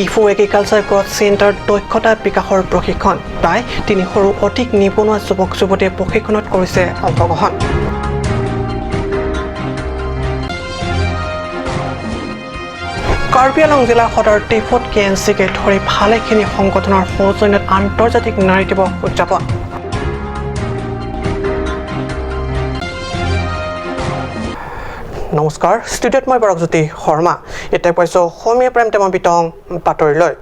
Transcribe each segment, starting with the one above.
Diphu agriculture growth centre দক্ষতা বিকাশৰ প্ৰশিক্ষণ প্ৰায় 300ৰো অধিক নিবনুৱা যুৱক যুৱতীয়ে প্ৰশিক্ষণত কৰিছে অংশগ্ৰহণ। কাৰ্বি আংলং জিলাৰ সদৰ ডিফুত KNCকে ধৰি ভালেখিনি সংগঠনৰ সৌজন্যত আন্তৰ্জাতিক নাৰী দিৱস উদযাপন। নমস্কাৰ, ষ্টুডিঅ'ত মই পৰকজ্যোতি শৰ্মা। এতিয়া পাইছোঁ অসমীয়া প্ৰেম টেমৰ বিতং বাতৰিলৈ।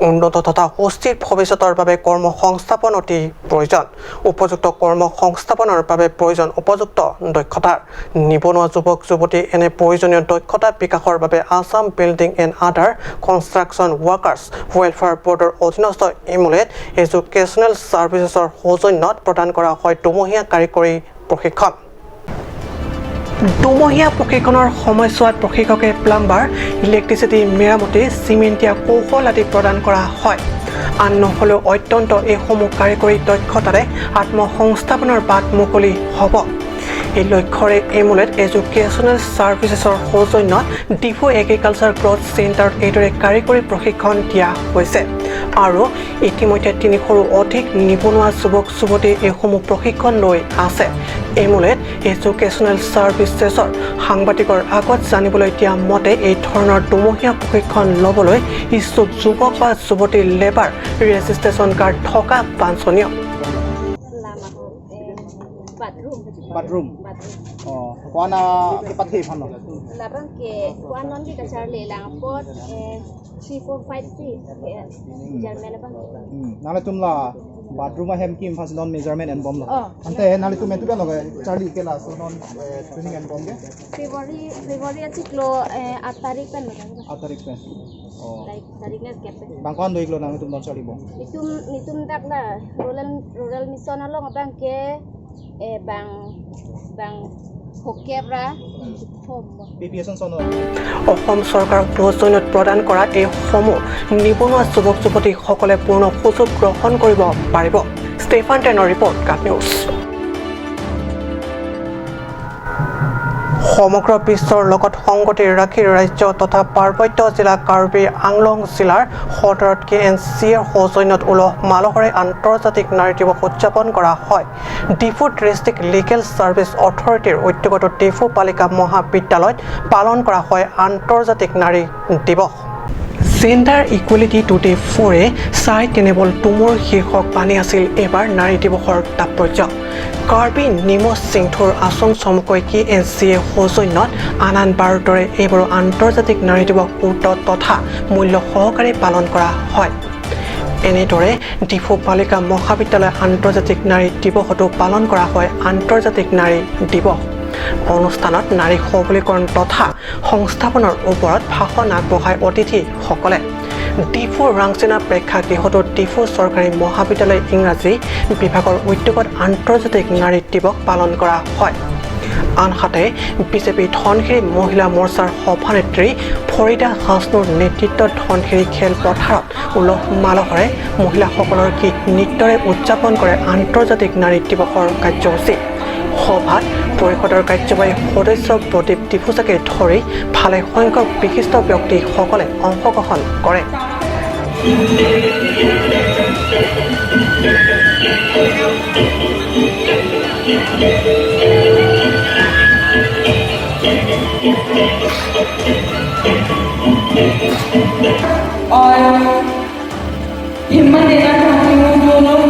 উন্নত তথা সুস্থিৰ ভৱিষ্যতৰ বাবে কৰ্ম সংস্থাপন অতি প্ৰয়োজন। উপযুক্ত কৰ্ম সংস্থাপনৰ বাবে প্ৰয়োজন উপযুক্ত দক্ষতাৰ। নিবনুৱা যুৱক যুৱতী এনে প্ৰয়োজনীয় দক্ষতা বিকাশৰ বাবে Assam building and other construction workers welfare বৰ্ডৰ অধীনস্থ ইমুলেট এডুকেশ্যনেল ছাৰ্ভিচেছৰ সৌজন্যত প্ৰদান কৰা হয় দুমহীয়া কাৰিকৰী প্ৰশিক্ষণ। দুমহীয়া প্ৰশিক্ষণৰ সময়ছোৱাত প্ৰশিক্ষকে প্লাম্বাৰ, ইলেক্ট্ৰিচিটি, মেৰামতি, চিমেণ্টিয়া কৌশল আদি প্ৰদান কৰা হয়। আন নহ'লেও অত্যন্ত এইসমূহ কাৰিকৰী দক্ষতাৰে আত্মসংস্থাপনৰ বাট মুকলি হ'ব। এই লক্ষ্যৰে এমুলেট এডুকেশ্যনেল ছাৰ্ভিচেছৰ সৌজন্যত ডিফু এগ্ৰিকালচাৰ গ্ৰথ চেণ্টাৰত এইদৰে কাৰিকৰী প্ৰশিক্ষণ দিয়া হৈছে আৰু ইতিমধ্যে 300ৰো অধিক নিবনুৱা যুৱক যুৱতীয়ে এইসমূহ প্ৰশিক্ষণ লৈ আছে। এমুলেট এডুকেশ্যনেল ছাৰ্ভিচেছৰ সাংবাদিকৰ আগত জানিবলৈ দিয়া মতে এই ধৰণৰ দুমহীয়া প্ৰশিক্ষণ ল'বলৈ ইচ্ছুক যুৱক বা যুৱতীৰ লেবাৰ ৰেজিষ্ট্ৰেশ্যন কাৰ্ড থকা বাঞ্ছনীয়। Bathroom. Oh, kuana kipathe phano. Labang ke kuan non di kasar lelang pot 3453 German labang. Nale tumla bathroom hem kim phas non measurement and bomb lo. Ante nale tum etu loga Charlie ke la so non training and bomb ke. February achiklo 8 tarik pen loga. 8 tarik pen. Oh. Like tariknya gap. Bangkon doi kilo nang tum non Charlie bom. Nitum dak la rural mission lo ngabang ke bang hokebra Assam চৰকাৰৰ প্ৰয়োজনীয়ত প্ৰদান কৰা এই সমূহ নিবনুৱা যুৱক যুৱতীসকলে পূৰ্ণ সুযোগ গ্ৰহণ কৰিব পাৰিব। ষ্টেফান টেনৰ ৰিপৰ্ট, কাট নিউজ। সমগ্ৰ বিশ্বৰ লগত সংগতি ৰাখি ৰাজ্য তথা পাৰ্বত্য জিলা কাৰ্বি আংলং জিলাৰ সদৰত KNCৰ সৌজন্যত উলহ মালহৰে আন্তৰ্জাতিক নাৰী দিৱস উদযাপন কৰা হয়। ডিফু ডিষ্ট্ৰিক্ট লিগেল ছাৰ্ভিচ অথৰিটিৰ উদ্যোগত ডিফু বালিকা মহাবিদ্যালয়ত পালন কৰা হয় আন্তৰ্জাতিক নাৰী দিৱস। জেণ্ডাৰ ইকুৱেলিটি টুডে ফৰে চাই কেনেবল তুমুৰ শীৰ্ষক বাণী আছিল এইবাৰ নাৰী দিৱসৰ তাৎপৰ্য। কাৰ্বি নিমজ সিংথুৰ আচং চমুকৈ KNCয়ে সৌজন্যত আন বাৰৰ দৰে এইবাৰো আন্তৰ্জাতিক নাৰী দিৱস গুৰুত্ব তথা মূল্য সহকাৰে পালন কৰা হয়। এনেদৰে ডিফু বালিকা মহাবিদ্যালয় আন্তৰ্জাতিক নাৰী দিৱসতো পালন কৰা হয় আন্তৰ্জাতিক নাৰী দিৱস। অনুষ্ঠানত নাৰী সবলীকৰণ তথা সংস্থাপনৰ ওপৰত ভাষণ আগবঢ়ায় অতিথিসকলে। ডিফু ৰাংচেনা প্ৰেক্ষাগৃহতো ডিফু চৰকাৰী মহাবিদ্যালয় ইংৰাজী বিভাগৰ উদ্যোগত আন্তৰ্জাতিক নাৰী দিৱস পালন কৰা হয়। আনহাতে বিজেপি ধনশিৰি মহিলা মৰ্চাৰ সভানেত্ৰী ফৰিদা হাছনুৰ নেতৃত্বত ধনশিৰি খেলপথাৰত উলহ মালহৰে মহিলাসকলৰ গীত নৃত্যৰে উদযাপন কৰে আন্তৰ্জাতিক নাৰী দিৱসৰ কাৰ্যসূচী। সভাত পৰিষদৰ কাৰ্যবাহী সদস্য প্ৰদীপ ডিফুজাকে ধৰি ভালে সংখ্যক বিশিষ্ট ব্যক্তিসকলে অংশগ্ৰহণ কৰে। और हिम्मत देना चाहती हूँ जो लोग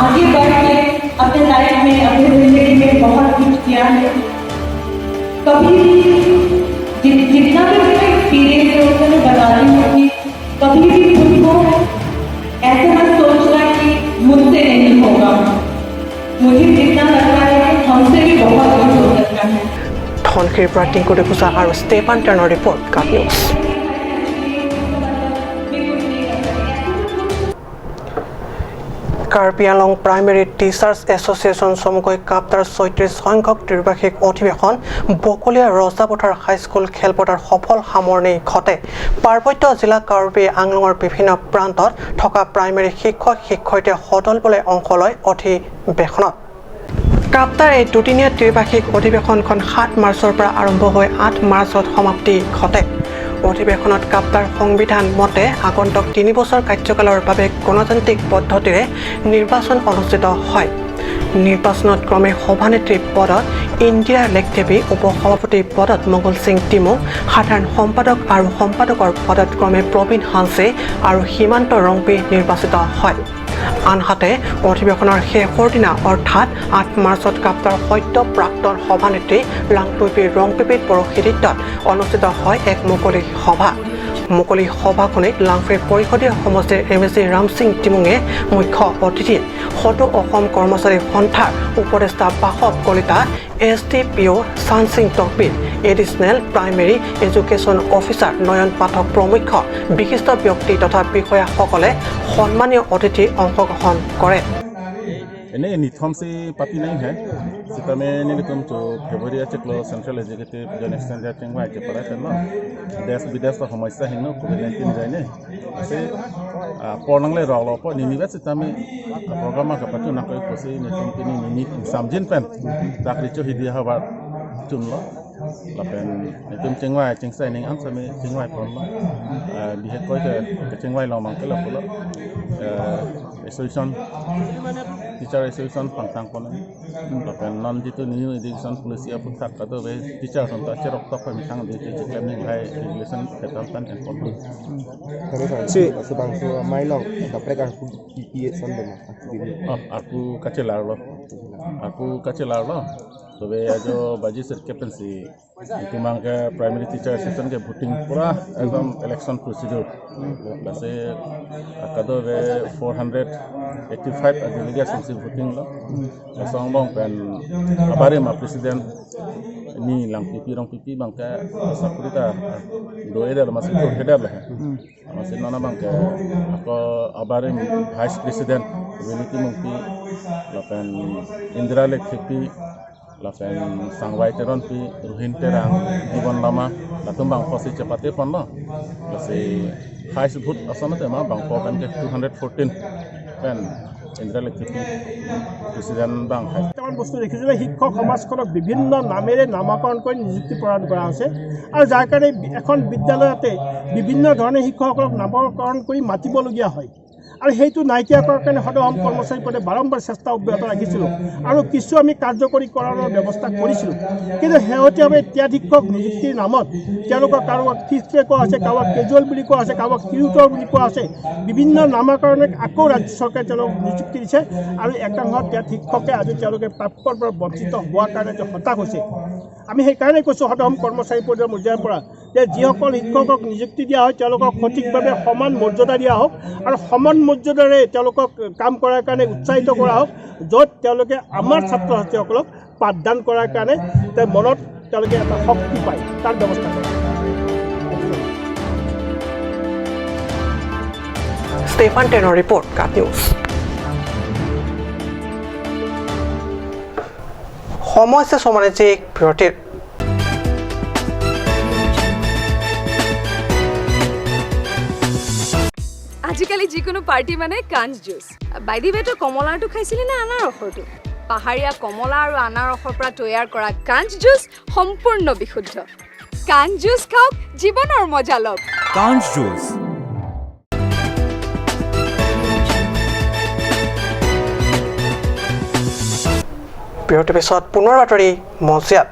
आगे बढ़ के अपने लाइफ में अपनी जिंदगी में बहुत कुछ किया है। कभी जितना भी मेरा एक्सपीरियंस है उससे मैं बता रही हूँ कि कभी भी खुद को ऐसे मत सोचना कि मुझसे नहीं होगा। मुझे जितना लग रहा है हमसे भी बहुत कुछ हो सकता है। ধনশিৰিৰ পৰা টিংকু ডিফুজা আৰু ষ্টেফান টেনৰ report, cut news. Karbi Anglong primary teachers association চমুকৈ কাপ্তাৰ ৩৬ সংখ্যক ত্ৰিবাৰ্ষিক অধিৱেশন বকলীয়া ৰজাপথাৰ হাইস্কুল খেলপথাৰ সফল সামৰণি ঘটে। পাৰ্বত্য জিলা কাৰ্বি আংলঙৰ বিভিন্ন প্ৰান্তত থকা প্ৰাইমেৰী শিক্ষক শিক্ষয়িত্ৰীয়ে সদলবলে অংশ লয় অধিৱেশনত। কাপ্তাৰ এই দুদিনীয়া ত্ৰিবাৰ্ষিক অধিৱেশনখন ৭ মাৰ্চৰ পৰা আৰম্ভ হৈ ৮ মাৰ্চত সমাপ্তি ঘটে। অধিৱেশনত কাপ্তাৰ সংবিধান মতে আগন্তুক 3 বছৰ কাৰ্যকালৰ বাবে গণতান্ত্ৰিক পদ্ধতিৰে নিৰ্বাচন অনুষ্ঠিত হয়। নিৰ্বাচনত ক্ৰমে সভানেত্ৰী পদত ইন্দিৰা লেখদেৱী, উপসভাপতি পদত মোগল সিং টিমু, সাধাৰণ সম্পাদক আৰু সম্পাদকৰ পদত ক্ৰমে প্ৰবীণ হানছে আৰু সীমান্ত ৰংপি নিৰ্বাচিত হয়। আনহাতে অধিৱেশনৰ শেষৰ দিনা অৰ্থাৎ 8 মাৰ্চত কাপ্তাৰ সদ্য প্ৰাক্তন সভানেত্ৰী লাংটুইপি ৰংপিপিৰ পৌৰোহিত্যত অনুষ্ঠিত হয় এক মুকলি সভা। মুকলি সভাখনিত লাংফে পৰিষদীয় সমষ্টিৰ MSC ৰাম সিং টিমুঙে মুখ্য অতিথি, সদৌ অসম কৰ্মচাৰী সন্থাৰ উপদেষ্টা বাসৱ কলিতা, SDPO চান সিং তকবিৰ, additional primary education officer Nayan Pathak প্ৰমুখ বিশিষ্ট ব্যক্তি তথা বিষয়াসকলে সন্মানীয় অতিথি অংশগ্ৰহণ কৰে। नहीं निथम से पाती नहीं है सीता में निकम तो फेब्रुआरी चेकलो सेंट्रल एजुकेटिव जन एक्सचेंज चेंग वाइट पड़ा था ना देश विदेश तो समस्या है ना कोविड-19 जाए ने ऐसे पढ़ने रॉलो पर यूनिवर्सिटी में प्रोग्राम का पत्तू ना कोई कोई निथम के नहीं समझिन पेन ताकि ही दिया हवा चुन लो lapen nitum chengwai chengsai ning am same chengwai pon lo bihe koi ke chengwai lo mang ke lo lo association teacher association pangtang pon lapen non jitu new education policy of thak ka do be teacher son ta cherok ta phang thang de che claiming hai regulation ketam tan en pon si subang su mai long ka preka PPA son de aku kacelar lo तबे जो बाजी sir captaincy तुमांग के primary teacher session के voting पूरा एकदम election procedure वैसे कदो वे 485 delegates से voting लो संगबों pen अबारे मा president ni lang pipi bangka sakurita do edal masih to hedal है masih nana bangka ako abare vice president community mungki lapan indra lekhipi lapan sangwai teron pi ruhin terang जीवन lama latum bang posi cepate pon lo masih vice vote asana te ma bang po kan ke 214 kan indra lekhipi president bang hai বস্তু দেখিছে যে শিক্ষক সমাজখনক বিভিন্ন নামেৰে নামাকৰণ কৰি নিযুক্তি প্ৰদান কৰা হৈছে আৰু যাৰ কাৰণে এখন বিদ্যালয়তে বিভিন্ন ধৰণে শিক্ষকসকলক নামকৰণ কৰি মাতিবলগীয়া হয় আৰু সেইটো নাইকিয়া কৰাৰ কাৰণে সদৌ অসম কৰ্মচাৰী পদে বাৰম্বাৰ চেষ্টা অব্যাহত ৰাখিছিলোঁ আৰু কিছু আমি কাৰ্যকৰী কৰাৰ ব্যৱস্থা কৰিছিলোঁ কিন্তু শেহতীয়াভাৱে এতিয়া শিক্ষক নিযুক্তিৰ নামত তেওঁলোকক কাৰোবাক ফিক্সড কোৱা হৈছে, কাৰোবাক কেজুৱেল বুলি কোৱা হৈছে, কাৰোবাক টিউটৰ বুলি কোৱা হৈছে, বিভিন্ন নামাকৰণে আকৌ ৰাজ্য চৰকাৰে তেওঁলোকক নিযুক্তি দিছে আৰু একাংশ ইয়াত শিক্ষকে আজি তেওঁলোকে প্ৰাপ্যৰ পৰা বঞ্চিত হোৱাৰ কাৰণে যে হতাশ হৈছে। আমি সেইকাৰণে কৈছোঁ সদৌ অসম কৰ্মচাৰী পদৰ পৰ্যায়ৰ পৰা যে যিসকল শিক্ষকক নিযুক্তি দিয়া হয় তেওঁলোকক সঠিকভাৱে সমান মৰ্যাদা দিয়া হওক আৰু সমান মৰ্যাদাৰে তেওঁলোকক কাম কৰাৰ কাৰণে উৎসাহিত কৰা হওক, য'ত তেওঁলোকে আমাৰ ছাত্ৰ ছাত্ৰীসকলক পাঠদান কৰাৰ কাৰণে মনত তেওঁলোকে এটা শক্তি পায় তাৰ ব্যৱস্থা কৰে। ষ্টেফান টেনৰ ৰিপৰ্ট কাট নিউজ। সময় আছে সমাজিক বিৰতিৰ। আজিকালি যিকোনো পাৰ্টি মানে কাঞ্চ জুচ। বাইদি বেটো কমলাটো খাইছিলি নে আনাৰসৰটো? পাহাৰীয়া কমলা আৰু আনাৰসৰ পৰা তৈয়াৰ কৰা কাঞ্চ জুচ সম্পূৰ্ণ বিশুদ্ধ। কাঞ্চ জুচ খাওক, জীৱনৰ মজা লওক। কাঞ্চ জুচ। বিৰতিৰ পিছত পুনৰ বাতৰি মজিয়াত।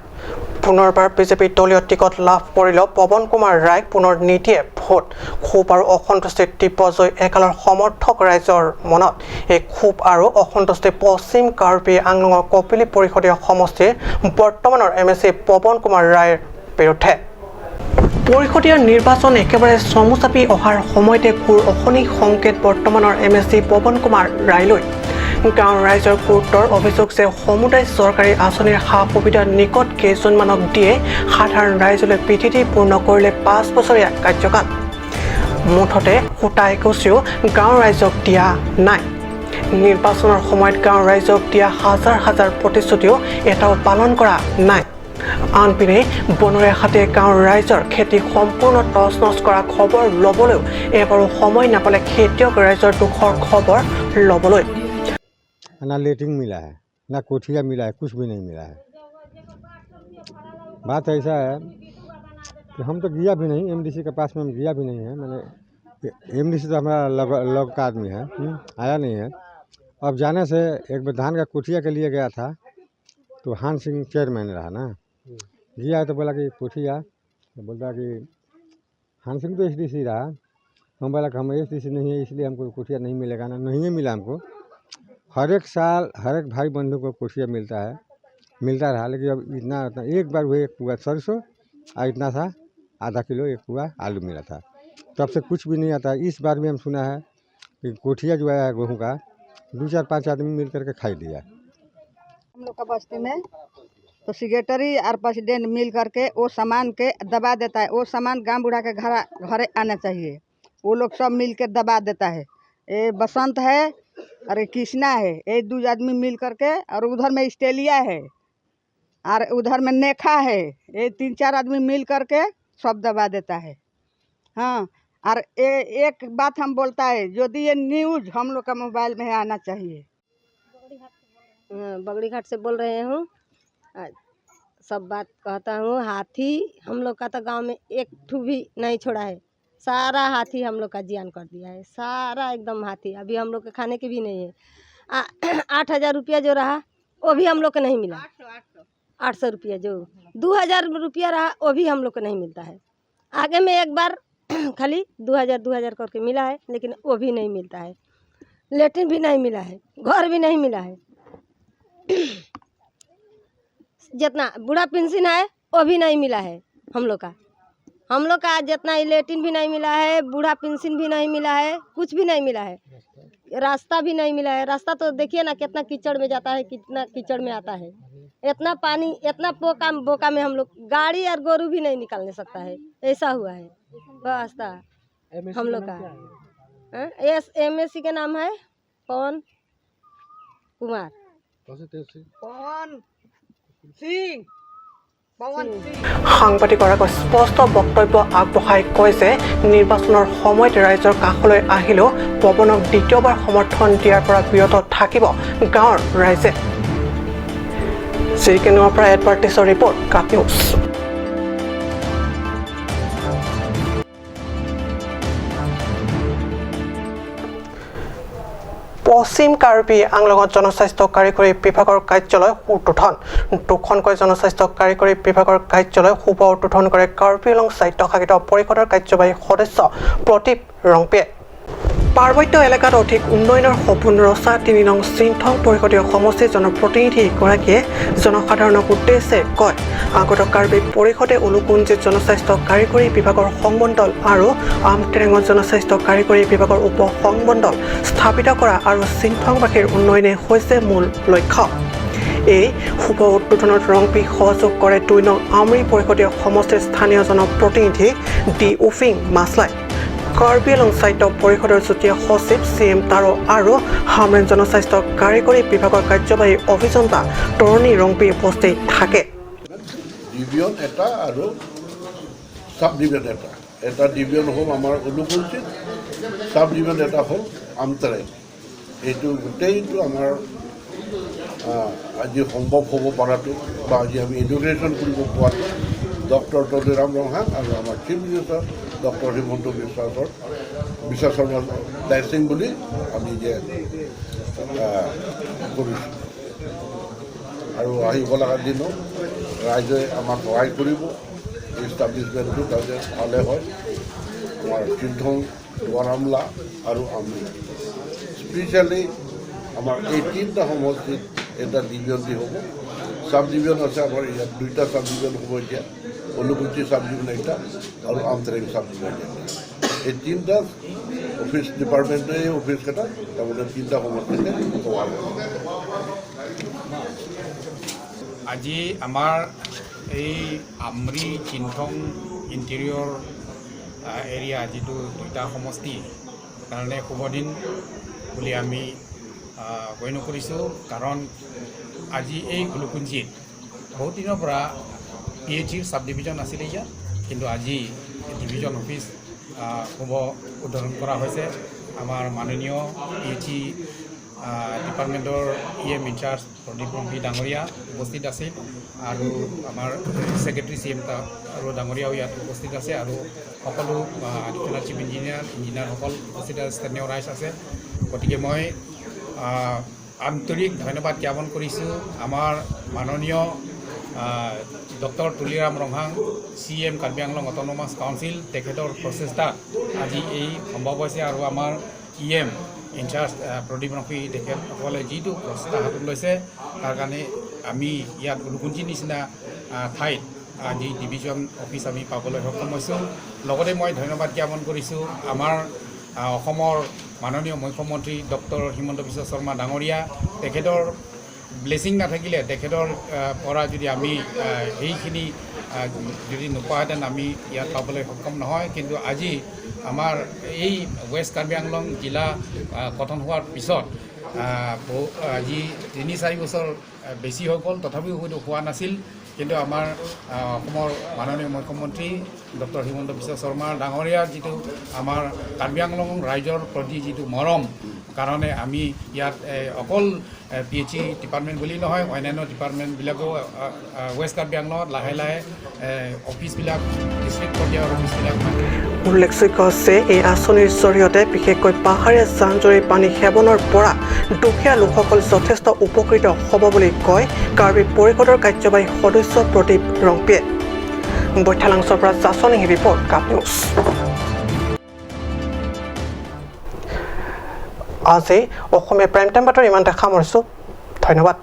পুনৰবাৰ বিজেপিৰ দলীয় টিকট লাভ কৰিলেও পৱন কুমাৰ ৰায়ক পুনৰ নিদিয়ে ভোট। ক্ষোভ আৰু অসন্তুষ্টিৰ তীব্ৰ জয় একালৰ সমৰ্থক ৰাইজৰ মনত। এই ক্ষোভ আৰু অসন্তুষ্টি পশ্চিম কাৰ্বি আংলঙৰ কপিলী পৰিষদীয় সমষ্টিৰ বৰ্তমানৰ MSC পৱন কুমাৰ ৰায়ৰ বিৰুদ্ধে। পৰিষদীয় নিৰ্বাচন একেবাৰে চমু চাপি অহাৰ সময়তে ঘূৰ অশনি সংকেত বৰ্তমানৰ MSC পৱন কুমাৰ ৰায়লৈ। গাঁৱৰ ৰাইজৰ গুৰুত্বৰ অভিযোগ যে সমুদায় চৰকাৰী আঁচনিৰ সা সুবিধা নিকট কেইজনমানক দিয়ে সাধাৰণ ৰাইজলৈ পিঠিটি পূৰ্ণ কৰিলে 5 বছৰীয়া কাৰ্যকাল। মুঠতে সূতা একচিও গাঁৱৰ ৰাইজক দিয়া নাই। নিৰ্বাচনৰ সময়ত গাঁৱৰ ৰাইজক দিয়া হাজাৰ হাজাৰ প্ৰতিশ্ৰুতিও এটাও পালন কৰা নাই। আনপিনে বনৰীয়া হাতীয়ে গাঁৱৰ ৰাইজৰ খেতি সম্পূৰ্ণ তছ নছ কৰা খবৰ ল'বলৈও এবাৰো সময় নাপালে খেতিয়ক ৰাইজৰ দুখৰ খবৰ ল'বলৈ। ना लेटिंग मिला है, ना कोठिया मिला है, कुछ भी नहीं मिला है। बात ऐसा है कि हम तो गया भी नहीं, एमडीसी के पास में हम गया भी नहीं है। मैंने एमडीसी तो हमारा लग का आदमी है, आया नहीं है। अब जाने से एक बार धान का कुटिया के लिए गया था, तो हान सिंह चेयरमैन रहा ना, गया तो बोला कि कुटिया, तो बोलता कि हान सिंह तो एसडीसी रहा। हम बोला कि हम एसडीसी नहीं है, इसलिए हमको कुटिया नहीं मिलेगा ना, नहीं मिला हमको। हर एक साल हर एक भाई बंधु को कुटिया मिलता रहा, लेकिन अब इतना एक बार हुए एक पुआ सरसों और इतना था आधा किलो एक पुआ आलू मिला था, तब से कुछ भी नहीं आता। इस बार भी हम सुना है कि कोठिया जो आया है गेहूँ का 2-4-5 आदमी मिल करके खाई दिया। हम लोग का बस्ती में तो सेक्रेटरी और प्रेसिडेंट मिल करके वो सामान के दबा देता है। वो सामान गांव बुढ़ा के घरे आना चाहिए, वो लोग सब मिल के दबा देता है। ये बसंत है और कृष्णा है, ये 2 आदमी मिल करके, और उधर में ऑस्ट्रेलिया है और उधर में नेखा है, ये 3-4 आदमी मिल करके सब दबा देता है। हाँ, और एक बात हम बोलता है, यदि ये न्यूज़ हम लोग का मोबाइल में आना चाहिए। बगड़ी घाट से बोल रहे हूँ, सब बात कहता हूँ। हाथी हम लोग का तो गांव में एक ठू भी नहीं छोड़ा है, सारा हाथी हम लोग का जियान कर दिया है, सारा एकदम हाथी। अभी हम लोग के खाने के भी नहीं है। 8,000 रुपया जो रहा वो भी हम लोग को नहीं मिला। 800 रुपया जो 2,000 रुपया रहा वो भी हम लोग को नहीं मिलता है। आगे में एक बार खाली 2,000 करके मिला है, लेकिन वो भी नहीं मिलता है। लेट्रिन भी नहीं मिला है, घर भी नहीं मिला है। जितना बूढ़ा पेंशन है वो भी नहीं मिला है हम लोग का जितना लेट्रिन भी नहीं मिला है, बूढ़ा पेंशन भी नहीं मिला है, कुछ भी नहीं मिला है। रास्ता भी नहीं मिला है। रास्ता तो देखिए ना कितना कीचड़ में जाता है, कितना कीचड़ में आता है, इतना पानी, इतना बोका में हम लोग गाड़ी और गोरू भी नहीं निकालने सकता है, ऐसा हुआ है रास्ता हम लोग का। एमएससी के नाम है पवन कुमार, पवन सिंह। সাংবাদিকৰ আগত স্পষ্ট বক্তব্য আগবঢ়াই কয় যে নিৰ্বাচনৰ সময়ত ৰাইজৰ কাষলৈ আহিলেও পৱনক দ্বিতীয়বাৰ সমৰ্থন দিয়াৰ পৰা বিৰত থাকিব গাঁৱৰ ৰাইজে। চিৰিকেনৰ পৰা এডভাৰ্টিছৰ ৰিপৰ্ট, কাপ নিউজ। পশ্চিম কাৰ্বি আংলঙত জনস্বাস্থ্য কাৰিকৰী বিভাগৰ কাৰ্যালয় উদ্বোধন। 2খনকৈ জনস্বাস্থ্য কাৰিকৰী বিভাগৰ কাৰ্যালয় শুভ উদ্বোধন কৰে কাৰ্বি আংলং স্বায়ত্তশাসিত পৰিষদৰ কাৰ্যবাহী সদস্য প্ৰদীপ ৰংপিয়ে। পাৰ্বত্য এলেকাত অধিক উন্নয়নৰ সপোন ৰচা 3 নং চিনথং পৰিষদীয় সমষ্টিৰ জনপ্ৰতিনিধিগৰাকীয়ে জনসাধাৰণক উদ্দেশ্যে কয়, আগত কাৰ্বি পৰিষদে উলুকুঞ্জিত জনস্বাস্থ্য কাৰিকৰী বিভাগৰ সংমণ্ডল আৰু আমটেৰেঙত জনস্বাস্থ্য কাৰিকৰী বিভাগৰ উপ সংমণ্ডল স্থাপিত কৰা আৰু চিনথংবাসীৰ উন্নয়নে হৈছে মূল লক্ষ্য। এই শুভ উদ্বোধনত ৰংপি সহযোগ কৰে 2 নং আমৰি পৰিষদীয় সমষ্টিৰ স্থানীয় জনপ্ৰতিনিধি ডি উফিং মাছলাই, কাৰ্বি আংলং স্বায়ত্ত পৰিষদৰ যুটীয়া সচিব CM তাৰো আৰু হামৰেন জনস্বাস্থ্য কাৰিকৰী বিভাগৰ কাৰ্যবাহী অভিযন্তা তৰণী ৰংপি উপস্থিত থাকে। ডিভিজন এটা আৰু সাব ডিভিজন এটা ডিভিজন হ'ল আমাৰ উলুকুঞ্চিত, সাব ডিভিজন এটা হ'ল আমটেৰেং। এইটো গোটেইটো আমাৰ আজি সম্ভৱ হ'ব পৰাটো বা আজি আমি ইনগ্ৰেশ্যন কৰিব পোৱাটো ডক্টৰ তলিৰাম ৰংহাং আৰু আমাৰ chief minister doctor Himanta Biswa শৰ্মাৰ ব্লেছিং বুলি আমি যে কৰিছোঁ। আৰু আহিব লগা দিনত ৰাইজে আমাক সহায় কৰিব, ইষ্টাব্লিছমেণ্টটো যাতে ভালে হয়। আমাৰ চিনথং, ৱাৰামলা আৰু আমলি স্পেচিয়েলি আমাৰ এই 3টা সমষ্টিত এটা ডিভিজন দি হ'ব। সাব ডিভিজন আছে আমাৰ ইয়াত 2টা সাব ডিভিজন হ'ব এতিয়া, উলুকুঞ্চি সাব ডিভিজন এটা আৰু আমটেৰেং সাব ডিভিজন এটা। এই 3টা অফিচ ডিপাৰ্টমেণ্টে অফিচকেইটা তাৰমানে 3টা সমষ্টিতে সভা হ'ব। আজি আমাৰ এই আমৰি চিনথং ইণ্টেৰিয়ৰ এৰিয়া যিটো 2টা সমষ্টি কাৰণে শুভ দিন বুলি আমি গণ্য কৰিছোঁ। কাৰণ আজি এই উলুকুঞ্চিত বহুত দিনৰ পৰা PHCৰ সাব ডিভিজন আছিলে ইয়াত, কিন্তু আজি ডিভিজন অফিচ শুভ উদ্বোধন কৰা হৈছে। আমাৰ মাননীয় PHC ডিপাৰ্টমেণ্টৰ EM ইনচাৰ্জ প্ৰদীপ ৰম্ভী ডাঙৰীয়া উপস্থিত আছিল আৰু আমাৰ ছেক্ৰেটাৰী CM আৰু ডাঙৰীয়াও ইয়াত উপস্থিত আছে আৰু সকলো এডিশ্যনেল চিফ ইঞ্জিনিয়াৰসকল উপস্থিত আছে, স্থানীয় ৰাইজ আছে। গতিকে মই আন্তৰিক ধন্যবাদ জ্ঞাপন কৰিছোঁ আমাৰ মাননীয় doctor Tuliram Ronghang CM Karbi Anglong autonomous council তেখেতৰ প্ৰচেষ্টাত আজি এই সম্ভৱ হৈছে আৰু আমাৰ EM ইনচাৰ্জ প্ৰদীপ ৰম্ভী তেখেতসকলে যিটো প্ৰচেষ্টা হাতত লৈছে তাৰ কাৰণে আমি ইয়াত উলুকুঞ্চিৰ নিচিনা ঠাইত আজি ডিভিজন অফিচ আমি পাবলৈ সক্ষম হৈছোঁ। লগতে মই ধন্যবাদ জ্ঞাপন কৰিছোঁ আমাৰ অসমৰ মাননীয় মুখ্যমন্ত্ৰী ডক্টৰ হিমন্ত বিশ্ব শৰ্মা ডাঙৰীয়া, তেখেতৰ ব্লেছিং নাথাকিলে তেখেতৰ পৰা যদি আমি সেইখিনি যদি নোপোৱাহেঁতেন আমি ইয়াত পাবলৈ সক্ষম নহয়। কিন্তু আজি আমাৰ এই ৱেষ্ট কাৰ্বি আংলং জিলা গঠন হোৱাৰ পিছত আজি 3-4 বছৰ বেছি হৈ গ'ল, তথাপিও হয়তো হোৱা নাছিল। কিন্তু আমাৰ অসমৰ মাননীয় মুখ্যমন্ত্ৰী ডক্টৰ হিমন্ত বিশ্ব শৰ্মা ডাঙৰীয়াৰ যিটো আমাৰ কাৰ্বি আংলং ৰাইজৰ প্ৰতি যিটো মৰম কাৰণে আমি ইয়াত অকল PHE ডিপাৰ্টমেণ্ট বুলি নহয় অন্যান্য ডিপাৰ্টমেণ্টবিলাকেও ৱেষ্ট কাৰ্বি আংলঙত লাহে লাহে অফিচবিলাক ডিষ্ট্ৰিক্ট পৰ্যায়ৰ অফিচবিলাক উল্লেখযোগ্য যে এই আঁচনিৰ জৰিয়তে বিশেষকৈ পাহাৰীয়া জান-জুৰি পানী সেৱনৰ পৰা দুখীয়া লোকসকল যথেষ্ট উপকৃত হ'ব বুলি কয় কাৰ্বি পৰিষদৰ কাৰ্যবাহী সদস্য প্ৰদীপ ৰম্ভীয়ে। বৈঠালাংছৰ পৰা জাচনি ৰিপৰ্ট কাপ নিউজ। আজি অসমীয়া প্ৰাইম টাইম বাতৰি ইমানতে সামৰিছোঁ। ধন্যবাদ।